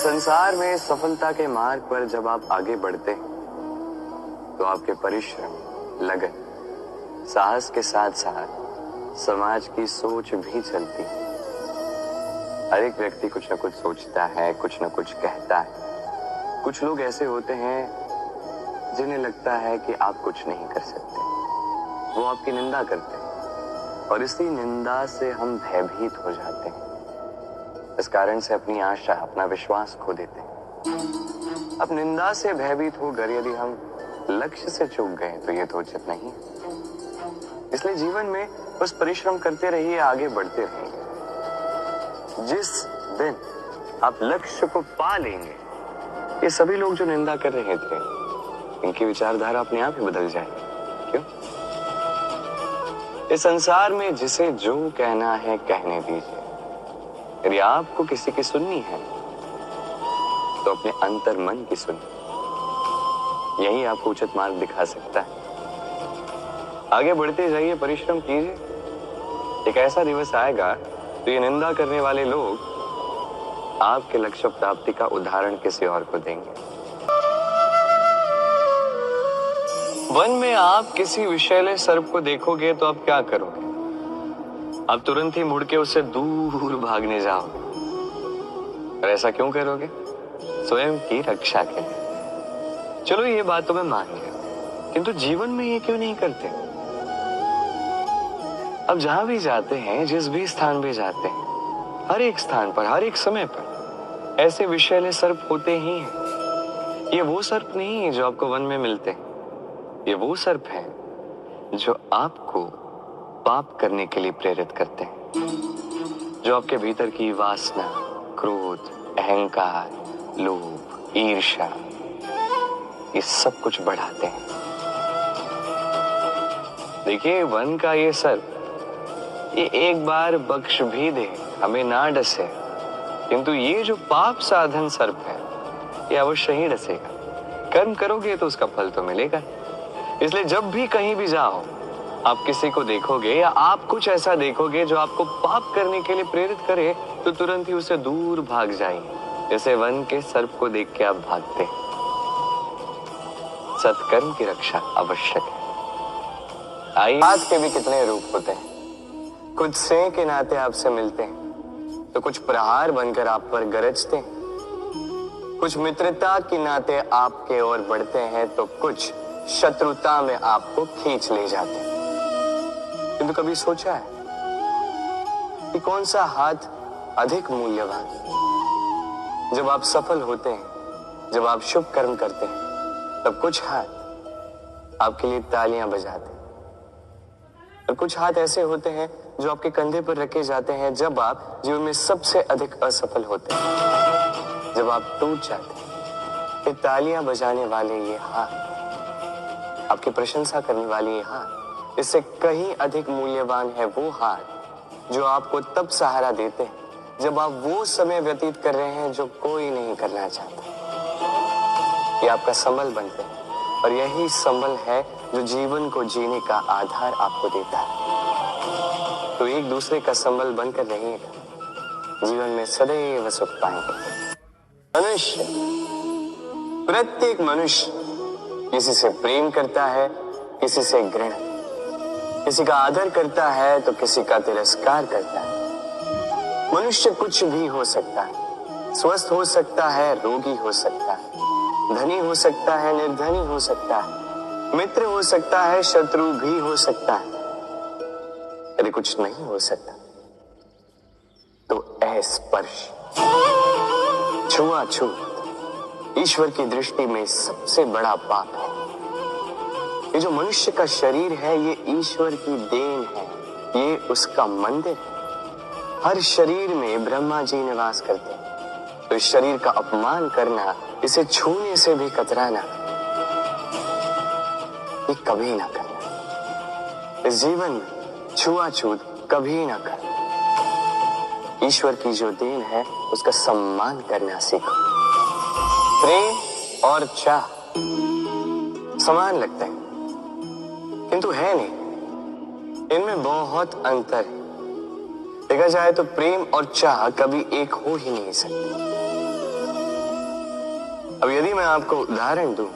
संसार में सफलता के मार्ग पर जब आप आगे बढ़ते हैं तो आपके परिश्रम, लगन, साहस के साथ साथ समाज की सोच भी चलती है। हर एक व्यक्ति कुछ न कुछ सोचता है, कुछ न कुछ कहता है। कुछ लोग ऐसे होते हैं जिन्हें लगता है कि आप कुछ नहीं कर सकते, वो आपकी निंदा करते हैं और इसी निंदा से हम भयभीत हो जाते हैं। इस कारण से अपनी आशा, अपना विश्वास खो देते हैं। अब निंदा से भयभीत होकर यदि हम लक्ष्य से चूक गए तो ये तो उचित नहीं। इसलिए जीवन में बस परिश्रम करते रहिए, आगे बढ़ते रहिए। जिस दिन आप लक्ष्य को पा लेंगे, ये सभी लोग जो निंदा कर रहे थे, इनकी विचारधारा अपने आप ही बदल जाएगी। क्यों? इस संसार में जिसे जो कहना है कहने दीजिए। यदि आपको किसी की सुननी है तो अपने अंतर मन की सुनिए, यही आपको उचित मार्ग दिखा सकता है। आगे बढ़ते जाइए, परिश्रम कीजिए। एक ऐसा दिवस आएगा तो ये निंदा करने वाले लोग आपके लक्ष्य प्राप्ति का उदाहरण किसी और को देंगे। वन में आप किसी विषैले सर्प को देखोगे तो आप क्या करोगे? आप तुरंत ही मुड़ के उससे दूर भागने जाओगे। और ऐसा क्यों करोगे? स्वयं की रक्षा के लिए। चलो ये बात तो मैं मान लिया, किंतु जीवन में ये क्यों नहीं करते? अब जहां भी जाते हैं, जिस भी स्थान पे जाते हैं, हर एक स्थान पर, हर एक समय पर ऐसे विषैले सर्प होते ही हैं। ये वो सर्प नहीं है जो आपको वन में मिलते हैं, ये वो सर्प है जो आपको पाप करने के लिए प्रेरित करते हैं, जो आपके भीतर की वासना, क्रोध, अहंकार, लोभ, ईर्ष्या, ये सब कुछ बढ़ाते हैं। देखिए, वन का ये सर्प, ये एक बार बख्श भी दे, हमें ना डसे, किंतु ये जो पाप साधन सर्प है, ये अवश्य ही डसेगा। कर्म करोगे तो उसका फल तो मिलेगा। इसलिए जब भी कहीं भी जाओ, आप किसी को देखोगे या आप कुछ ऐसा देखोगे जो आपको पाप करने के लिए प्रेरित करे, तो तुरंत ही उससे दूर भाग जाइए, जैसे वन के सर्प को देख के आप भागते हैं। सत्कर्म की रक्षा आवश्यक है। आइए, आज के भी कितने रूप होते हैं। कुछ स्नेह के नाते आपसे मिलते हैं तो कुछ प्रहार बनकर आप पर गरजते हैं। कुछ मित्रता के नाते आपके ओर बढ़ते हैं तो कुछ शत्रुता में आपको खींच ले जाते हैं। किंतु कभी सोचा है कि कौन सा हाथ अधिक मूल्यवान? जब आप सफल होते हैं, जब आप शुभ कर्म करते हैं, तब कुछ हाथ आपके लिए तालियां बजाते हैं और कुछ हाथ ऐसे होते हैं जो आपके कंधे पर रखे जाते हैं जब आप जीवन में सबसे अधिक असफल होते हैं, जब आप टूट जाते हैं। ये तालियां बजाने वाले ये हाथ, आपकी प्रशंसा करने वाले ये हाथ, इससे कहीं अधिक मूल्यवान है वो हाथ जो आपको तब सहारा देते हैं जब आप वो समय व्यतीत कर रहे हैं जो कोई नहीं करना चाहता। ये आपका संबल बनते हैं और यही संबल है जो जीवन को जीने का आधार आपको देता है। तो एक दूसरे का संबल बनकर रहिएगा, जीवन में सदैव सुख पाएंगे। मनुष्य, प्रत्येक मनुष्य किसी से प्रेम करता है, किसी से घृणा, किसी का आदर करता है तो किसी का तिरस्कार करता है। मनुष्य कुछ भी हो सकता है, स्वस्थ हो सकता है, रोगी हो सकता है, धनी हो सकता है, निर्धनी हो सकता है, मित्र हो सकता है, शत्रु भी हो सकता है। यदि कुछ नहीं हो सकता तो अस्पर्श, छुआछूत ईश्वर की दृष्टि में सबसे बड़ा पाप है। ये जो मनुष्य का शरीर है, ये ईश्वर की देन है, ये उसका मंदिर है। हर शरीर में ब्रह्मा जी निवास करते हैं, तो इस शरीर का अपमान करना, इसे छूने से भी कतराना, ये कभी ना करना। इस जीवन में छुआछूत कभी ना करना। ईश्वर की जो देन है, उसका सम्मान करना सीखो। प्रेम और चाह समान लगते हैं, किंतु है नहीं, इनमें बहुत अंतर है। देखा जाए तो प्रेम और चाह कभी एक हो ही नहीं सकते। अब यदि मैं आपको उदाहरण दूं,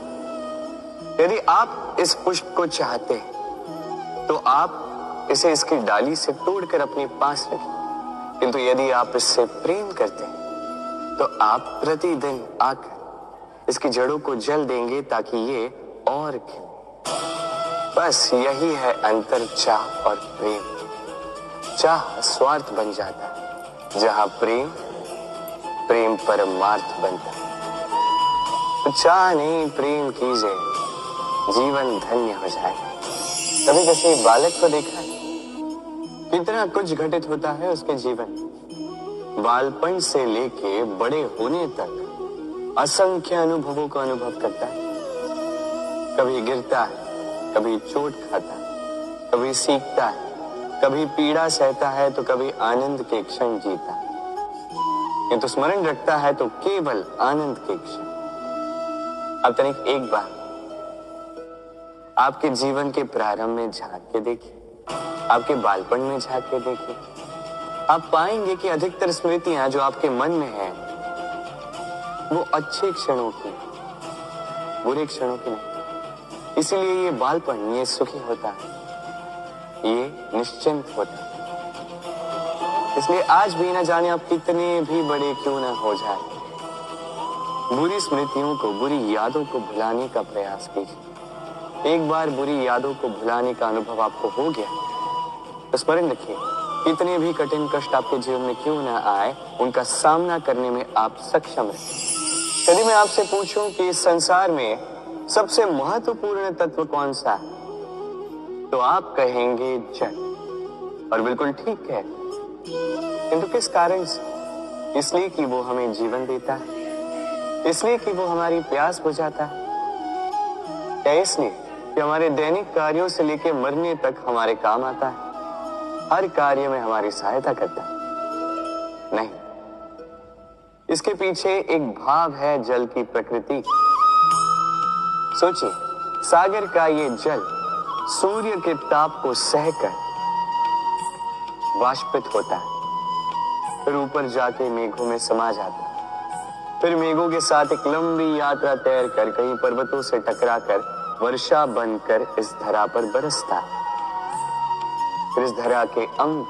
यदि आप इस पुष्प को चाहते हैं तो आप इसे इसकी डाली से तोड़कर अपने पास रखें, किंतु यदि आप इससे प्रेम करते हैं तो आप प्रतिदिन आकर इसकी जड़ों को जल देंगे ताकि ये और खिले। बस यही है अंतर चाह और प्रेम। चाह स्वार्थ बन जाता है, जहां प्रेम परमार्थ बनता है। तो चाह नहीं, प्रेम कीजिए, जीवन धन्य हो जाए। कभी किसी बालक को देखा है? कितना कुछ घटित होता है उसके जीवन, बालपन से लेके बड़े होने तक असंख्य अनुभवों का अनुभव करता है। कभी गिरता है, कभी चोट खाता है, कभी सीखता है, कभी पीड़ा सहता है तो कभी आनंद के क्षण जीता है। किंतु स्मरण रखता है तो केवल आनंद के क्षण। अब तनिक एक बार आपके जीवन के प्रारंभ में झांक के देखिए, आपके बालपन में झांक के देखिए, आप पाएंगे कि अधिकतर स्मृतियां जो आपके मन में हैं वो अच्छे क्षणों की, बुरे क्षणों की नहीं। इसीलिए ये बालपन, ये सुखी होता है, ये निश्चिंत होता है। इसलिए आज भी न जाने आप कितने भी बड़े क्यों ना हो जाए, बुरी स्मृतियों को, बुरी यादों को भुलाने का प्रयास कीजिए। एक बार बुरी यादों को भुलाने का अनुभव आपको हो गया तो स्मरण रखिए, कितने भी कठिन कष्ट आपके जीवन में क्यों ना आए, उनका सामना करने में आप सक्षम रहें। यदि मैं आपसे पूछूं कि इस संसार में सबसे महत्वपूर्ण तत्व कौन सा है, तो आप कहेंगे जल। और बिल्कुल ठीक है, किंतु किस कारण से? इसलिए कि वो हमें जीवन देता है, इसलिए कि वो हमारी प्यास बुझाता है, या इसलिए कि हमारे दैनिक कार्यों से लेकर मरने तक हमारे काम आता है, हर कार्य में हमारी सहायता करता है? नहीं, इसके पीछे एक भाव है जल की प्रकृति। सोचिए, सागर का ये जल सूर्य के ताप को सहकर वाष्पित होता है, फिर ऊपर जाके मेघों में समा जाता है, फिर मेघों के साथ एक लंबी यात्रा तैर कर कहीं पर्वतों से टकराकर वर्षा बनकर इस धरा पर बरसता है। फिर इस धरा के अंग,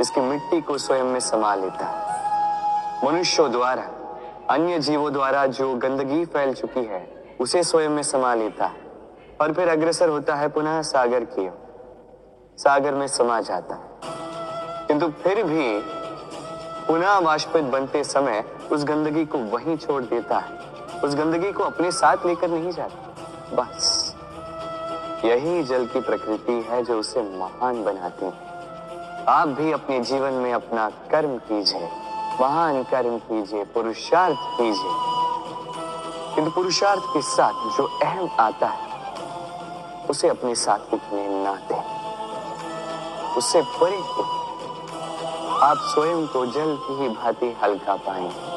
इसकी मिट्टी को स्वयं में समा लेता है। मनुष्यों द्वारा, अन्य जीवों द्वारा जो गंदगी फैल चुकी है उसे स्वयं में समा लेता है और फिर अग्रसर होता है पुनः सागर की ओर, सागर में समा जाता है। किंतु फिर भी पुनः वाष्पित बनते समय उस गंदगी को वहीं छोड़ देता है, उस गंदगी को अपने साथ लेकर नहीं जाता। बस यही जल की प्रकृति है जो उसे महान बनाती है। आप भी अपने जीवन में अपना कर्म कीजिए, महान कर्म कीजिए, पुरुषार्थ कीजिए, किंतु पुरुषार्थ के साथ जो अहम आता है उसे अपने साथ उठने ना दें, उससे परे हो। आप स्वयं को जल की ही भांति हल्का पाएंगे।